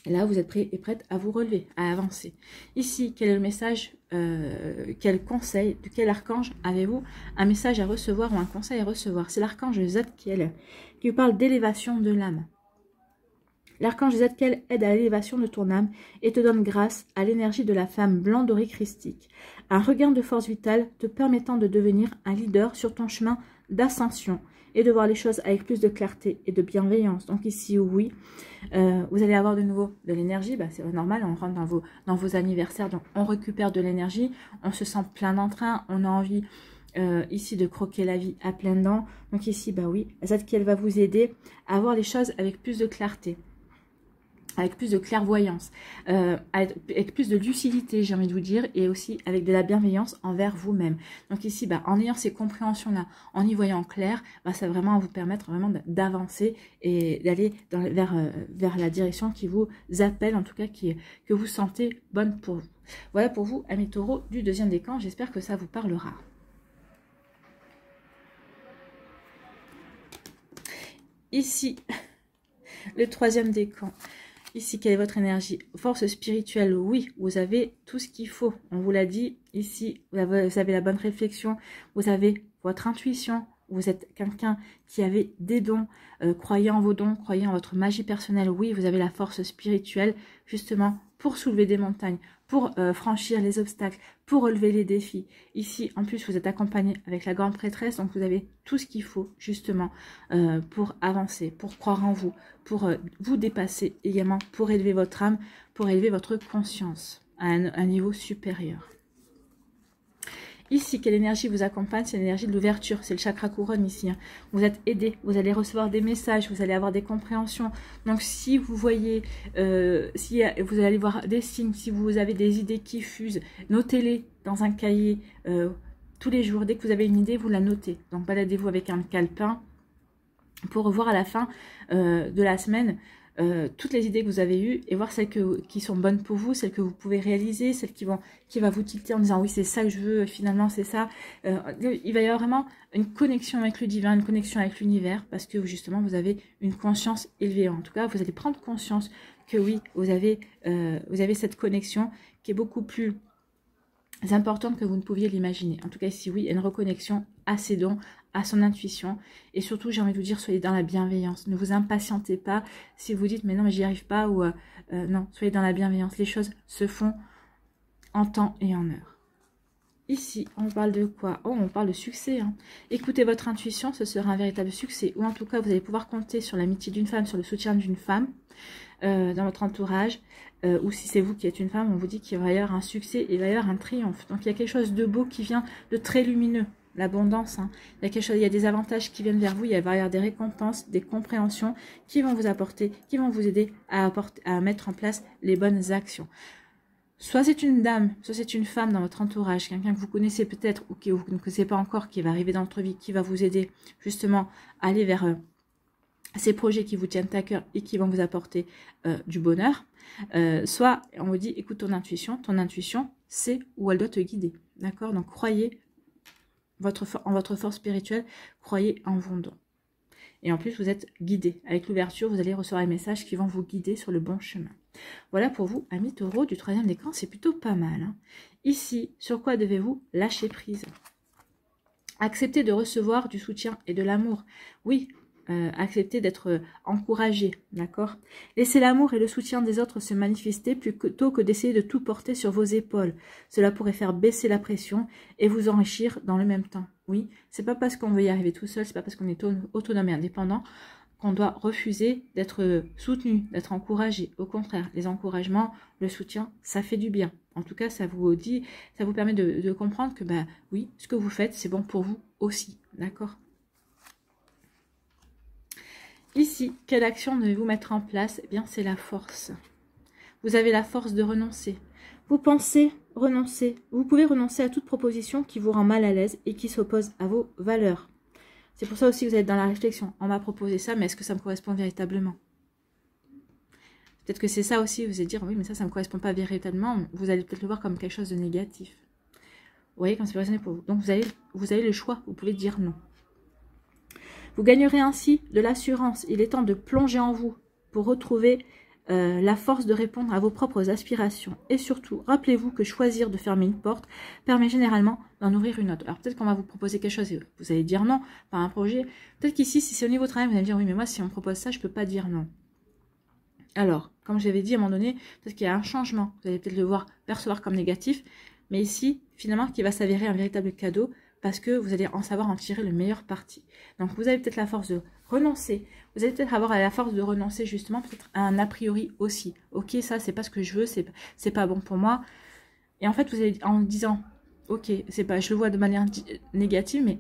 Et là, vous êtes prêt et prête à vous relever, à avancer. Ici, quel est le message, quel conseil, de quel archange avez-vous un message à recevoir ou un conseil à recevoir? C'est l'archange Zadkiel qui vous parle d'élévation de l'âme. L'archange Zadkiel aide à l'élévation de ton âme et te donne grâce à l'énergie de la femme blanc doré christique. Un regain de force vitale te permettant de devenir un leader sur ton chemin d'ascension et de voir les choses avec plus de clarté et de bienveillance. Donc ici, oui, vous allez avoir de nouveau de l'énergie. Bah, c'est normal, on rentre dans vos anniversaires, donc on récupère de l'énergie, on se sent plein d'entrain, on a envie ici de croquer la vie à pleines dents. Donc ici, bah oui, Zadkiel va vous aider à voir les choses avec plus de clarté, avec plus de clairvoyance, avec plus de lucidité, j'ai envie de vous dire, et aussi avec de la bienveillance envers vous-même. Donc ici, bah, en ayant ces compréhensions-là, en y voyant clair, bah, ça va vraiment vous permettre vraiment d'avancer et d'aller vers la direction qui vous appelle, en tout cas que vous sentez bonne pour vous. Voilà pour vous, amis taureaux du deuxième décan, j'espère que ça vous parlera. Ici, le troisième décan. Ici, quelle est votre énergie? Force spirituelle, oui, vous avez tout ce qu'il faut. On vous l'a dit, ici, vous avez la bonne réflexion, vous avez votre intuition, vous êtes quelqu'un qui avait des dons, croyez en vos dons, croyez en votre magie personnelle. Oui, vous avez la force spirituelle justement pour soulever des montagnes, pour franchir les obstacles, pour relever les défis. Ici, en plus, vous êtes accompagné avec la grande prêtresse, donc vous avez tout ce qu'il faut justement pour avancer, pour croire en vous, pour vous dépasser également, pour élever votre âme, pour élever votre conscience à un niveau supérieur. Ici, quelle énergie vous accompagne? C'est l'énergie de l'ouverture, c'est le chakra couronne ici. Hein. Vous êtes aidé, vous allez recevoir des messages, vous allez avoir des compréhensions. Donc si vous voyez, si vous allez voir des signes, si vous avez des idées qui fusent, notez-les dans un cahier tous les jours. Dès que vous avez une idée, vous la notez. Donc baladez-vous avec un calepin pour voir à la fin de la semaine toutes les idées que vous avez eues et voir celles qui sont bonnes pour vous, celles que vous pouvez réaliser, celles qui va vous tilter en disant oui c'est ça que je veux, finalement c'est ça. Il va y avoir vraiment une connexion avec le divin, une connexion avec l'univers parce que justement vous avez une conscience élevée. En tout cas vous allez prendre conscience que oui vous avez cette connexion qui est beaucoup plus importante que vous ne pouviez l'imaginer. En tout cas ici oui, il y a une reconnexion à ses dons, à son intuition, et surtout j'ai envie de vous dire soyez dans la bienveillance, ne vous impatientez pas si vous dites mais non mais j'y arrive pas ou non, soyez dans la bienveillance, les choses se font en temps et en heure. Ici on parle de quoi? Oh, on parle de succès, hein. Écoutez votre intuition, ce sera un véritable succès, ou en tout cas vous allez pouvoir compter sur l'amitié d'une femme, sur le soutien d'une femme dans votre entourage, ou si c'est vous qui êtes une femme, on vous dit qu'il va y avoir un succès, il va y avoir un triomphe, donc il y a quelque chose de beau qui vient, de très lumineux. L'abondance, hein. Il y a quelque chose, il y a des avantages qui viennent vers vous, il va y avoir des récompenses, des compréhensions qui vont vous apporter, qui vont vous aider à mettre en place les bonnes actions. Soit c'est une dame, soit c'est une femme dans votre entourage, quelqu'un que vous connaissez peut-être ou que vous ne connaissez pas encore, qui va arriver dans votre vie, qui va vous aider justement à aller vers ces projets qui vous tiennent à cœur et qui vont vous apporter du bonheur. Soit on vous dit écoute ton intuition c'est où elle doit te guider, d'accord? Donc croyez en votre force spirituelle, croyez en vos dons. Et en plus, vous êtes guidé. Avec l'ouverture, vous allez recevoir les messages qui vont vous guider sur le bon chemin. Voilà pour vous, amis taureaux du 3e décan, c'est plutôt pas mal. Hein. Ici, sur quoi devez-vous lâcher prise? Accepter de recevoir du soutien et de l'amour. Oui, accepter d'être encouragé, d'accord? Laissez l'amour et le soutien des autres se manifester plutôt que d'essayer de tout porter sur vos épaules. Cela pourrait faire baisser la pression et vous enrichir dans le même temps. Oui, c'est pas parce qu'on veut y arriver tout seul, c'est pas parce qu'on est autonome et indépendant qu'on doit refuser d'être soutenu, d'être encouragé. Au contraire, les encouragements, le soutien, ça fait du bien. En tout cas, ça vous permet de comprendre que bah oui, ce que vous faites, c'est bon pour vous aussi, d'accord? Ici, quelle action devez-vous mettre en place? Eh bien, c'est la force. Vous avez la force de renoncer. Vous pensez renoncer. Vous pouvez renoncer à toute proposition qui vous rend mal à l'aise et qui s'oppose à vos valeurs. C'est pour ça aussi que vous êtes dans la réflexion. On m'a proposé ça, mais est-ce que ça me correspond véritablement? Peut-être que c'est ça aussi, vous allez dire, oui, mais ça ne me correspond pas véritablement. Vous allez peut-être le voir comme quelque chose de négatif. Vous voyez, comme c'est raisonné pour vous. Donc, vous avez le choix. Vous pouvez dire non. Vous gagnerez ainsi de l'assurance. Il est temps de plonger en vous pour retrouver la force de répondre à vos propres aspirations. Et surtout, rappelez-vous que choisir de fermer une porte permet généralement d'en ouvrir une autre. Alors peut-être qu'on va vous proposer quelque chose et vous allez dire non par un projet. Peut-être qu'ici, si c'est au niveau travail, vous allez me dire oui, mais moi, si on me propose ça, je ne peux pas dire non. Alors, comme je l'avais dit à un moment donné, peut-être qu'il y a un changement. Vous allez peut-être le percevoir comme négatif, mais ici, finalement, qui va s'avérer un véritable cadeau parce que vous allez en savoir en tirer le meilleur parti. Donc, vous avez peut-être la force de renoncer. Vous allez peut-être avoir la force de renoncer justement peut-être à un a priori aussi. Ok, ça, c'est pas ce que je veux, c'est pas bon pour moi. Et en fait, vous allez en disant, ok, c'est pas, je le vois de manière négative, mais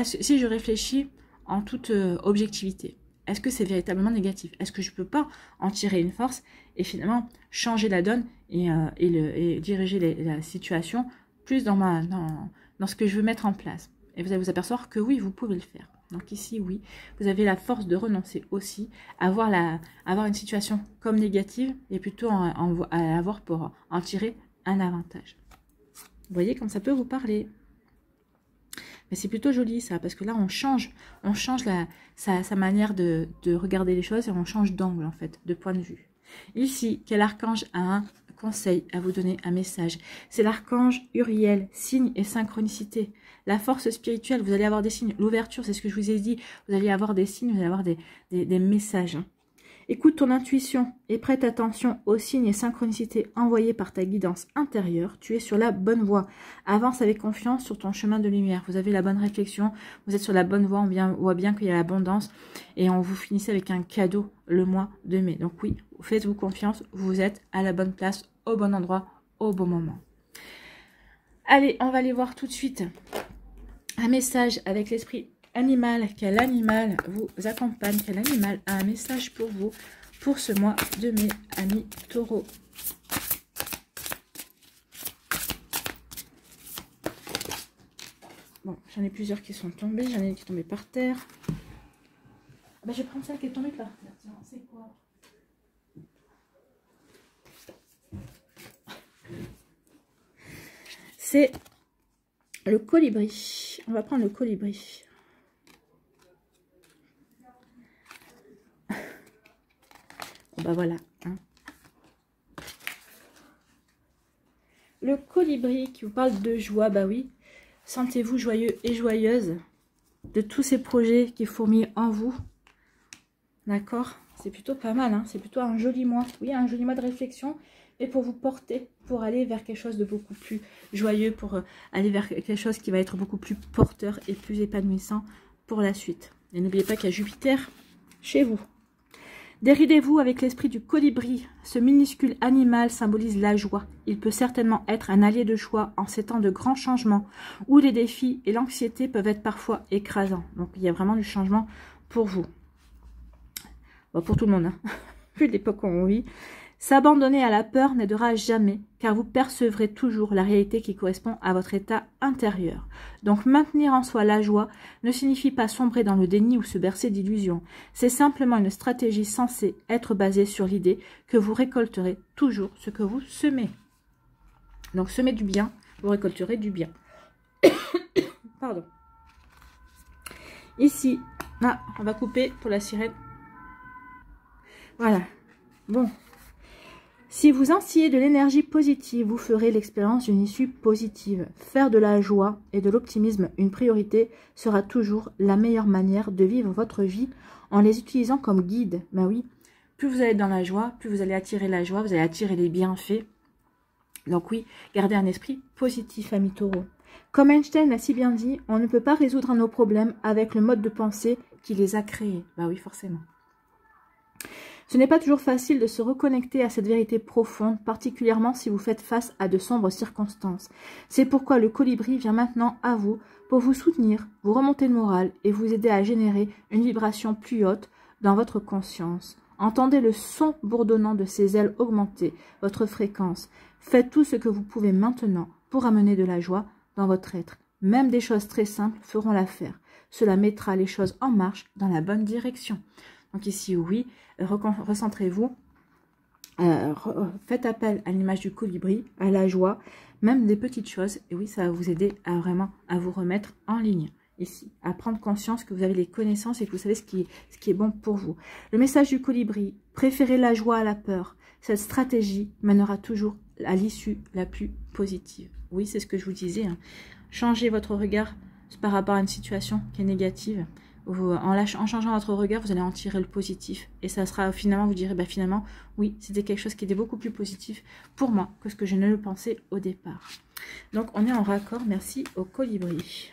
si je réfléchis en toute objectivité, est-ce que c'est véritablement négatif? Est-ce que je peux pas en tirer une force et finalement changer la donne et diriger la situation plus dans ce que je veux mettre en place? Et vous allez vous apercevoir que oui, vous pouvez le faire. Donc ici, oui, vous avez la force de renoncer aussi, avoir une situation comme négative et plutôt à avoir pour en tirer un avantage. Vous voyez comme ça peut vous parler. Mais c'est plutôt joli ça, parce que là on change sa manière de regarder les choses et on change d'angle en fait, de point de vue. Ici, quel archange a un conseil à vous donner, un message? C'est l'archange Uriel, signe et synchronicité. La force spirituelle, vous allez avoir des signes. L'ouverture, c'est ce que je vous ai dit. Vous allez avoir des signes, vous allez avoir des messages. Écoute ton intuition et prête attention aux signes et synchronicités envoyés par ta guidance intérieure. Tu es sur la bonne voie. Avance avec confiance sur ton chemin de lumière. Vous avez la bonne réflexion. Vous êtes sur la bonne voie. On voit bien qu'il y a l'abondance. Et on vous finissez avec un cadeau le mois de mai. Donc oui, faites-vous confiance. Vous êtes à la bonne place, au bon endroit, au bon moment. Allez, on va aller voir tout de suite un message avec l'esprit animal. Quel animal vous accompagne? Quel animal a un message pour vous pour ce mois de mai, amis taureaux? Bon, j'en ai plusieurs qui sont tombés. J'en ai une qui est tombée par terre. Ben, je vais prendre celle qui est tombée par terre. Tiens, c'est quoi? C'est le colibri. On va prendre le colibri. Bah voilà. Hein. Le colibri qui vous parle de joie, bah oui. Sentez-vous joyeux et joyeuse de tous ces projets qui fourmillent en vous. D'accord? C'est plutôt pas mal, hein. C'est plutôt un joli mois. Oui, un joli mois de réflexion. Et pour vous porter, pour aller vers quelque chose de beaucoup plus joyeux, pour aller vers quelque chose qui va être beaucoup plus porteur et plus épanouissant pour la suite. Et n'oubliez pas qu'il y a Jupiter chez vous. Déridez-vous avec l'esprit du colibri. Ce minuscule animal symbolise la joie. Il peut certainement être un allié de choix en ces temps de grands changements où les défis et l'anxiété peuvent être parfois écrasants. Donc il y a vraiment du changement pour vous. Bon, pour tout le monde, hein. Vu l'époque où on vit. S'abandonner à la peur n'aidera jamais, car vous percevrez toujours la réalité qui correspond à votre état intérieur. Donc maintenir en soi la joie ne signifie pas sombrer dans le déni ou se bercer d'illusions. C'est simplement une stratégie censée être basée sur l'idée que vous récolterez toujours ce que vous semez. Donc semez du bien, vous récolterez du bien. Pardon. Ici, on va couper pour la sirène. Voilà. Bon. Si vous instillez de l'énergie positive, vous ferez l'expérience d'une issue positive. Faire de la joie et de l'optimisme une priorité sera toujours la meilleure manière de vivre votre vie en les utilisant comme guide. Ben oui, plus vous allez être dans la joie, plus vous allez attirer la joie, vous allez attirer les bienfaits. Donc oui, gardez un esprit positif, amis taureaux. Comme Einstein l'a si bien dit, on ne peut pas résoudre nos problèmes avec le mode de pensée qui les a créés. Ben oui, forcément. Ce n'est pas toujours facile de se reconnecter à cette vérité profonde, particulièrement si vous faites face à de sombres circonstances. C'est pourquoi le colibri vient maintenant à vous pour vous soutenir, vous remonter le moral et vous aider à générer une vibration plus haute dans votre conscience. Entendez le son bourdonnant de ses ailes augmenter votre fréquence. Faites tout ce que vous pouvez maintenant pour amener de la joie dans votre être. Même des choses très simples feront l'affaire. Cela mettra les choses en marche dans la bonne direction. Donc ici, oui, recentrez-vous, faites appel à l'image du colibri, à la joie, même des petites choses. Et oui, ça va vous aider à vraiment à vous remettre en ligne. Ici, à prendre conscience que vous avez les connaissances et que vous savez ce qui est bon pour vous. Le message du colibri, préférez la joie à la peur. Cette stratégie mènera toujours à l'issue la plus positive. Oui, c'est ce que je vous disais. Hein. Changez votre regard par rapport à une situation qui est négative. En changeant votre regard, vous allez en tirer le positif. Et ça sera finalement, vous direz, bah finalement, oui, c'était quelque chose qui était beaucoup plus positif pour moi que ce que je ne le pensais au départ. Donc, on est en raccord. Merci au colibri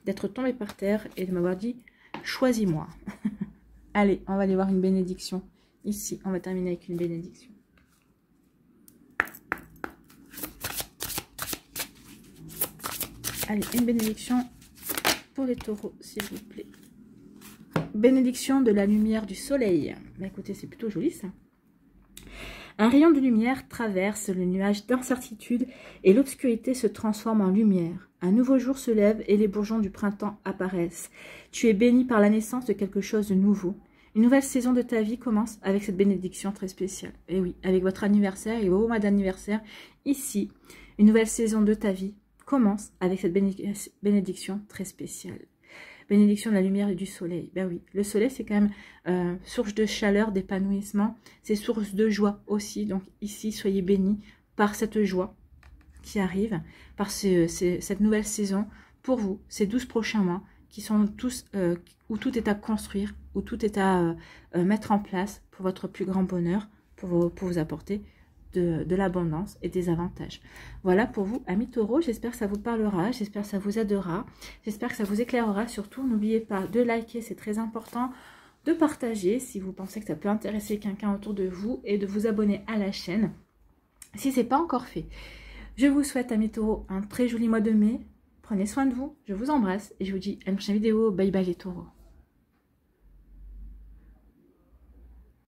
d'être tombé par terre et de m'avoir dit, choisis-moi. Allez, on va aller voir une bénédiction. Ici, on va terminer avec une bénédiction. Allez, une bénédiction pour les taureaux, s'il vous plaît. Bénédiction de la lumière du soleil. Bah, écoutez, c'est plutôt joli ça. Un rayon de lumière traverse le nuage d'incertitude et l'obscurité se transforme en lumière. Un nouveau jour se lève et les bourgeons du printemps apparaissent. Tu es béni par la naissance de quelque chose de nouveau. Une nouvelle saison de ta vie commence avec cette bénédiction très spéciale. Et oui, avec votre anniversaire et vos mois d'anniversaire, ici, une nouvelle saison de ta vie commence avec cette bénédiction très spéciale. bénédiction de la lumière et du soleil. Ben oui, le soleil, c'est quand même source de chaleur, d'épanouissement. C'est source de joie aussi. Donc ici, soyez bénis par cette joie qui arrive, par cette nouvelle saison pour vous, ces 12 prochains mois qui sont tous, où tout est à construire, où tout est à mettre en place pour votre plus grand bonheur, pour vous apporter de l'abondance et des avantages. Voilà pour vous, amis taureaux. J'espère que ça vous parlera, j'espère que ça vous aidera, j'espère que ça vous éclairera. Surtout, n'oubliez pas de liker, c'est très important, de partager si vous pensez que ça peut intéresser quelqu'un autour de vous et de vous abonner à la chaîne si ce n'est pas encore fait. Je vous souhaite, amis taureaux, un très joli mois de mai. Prenez soin de vous, je vous embrasse et je vous dis à une prochaine vidéo. Bye bye les taureaux.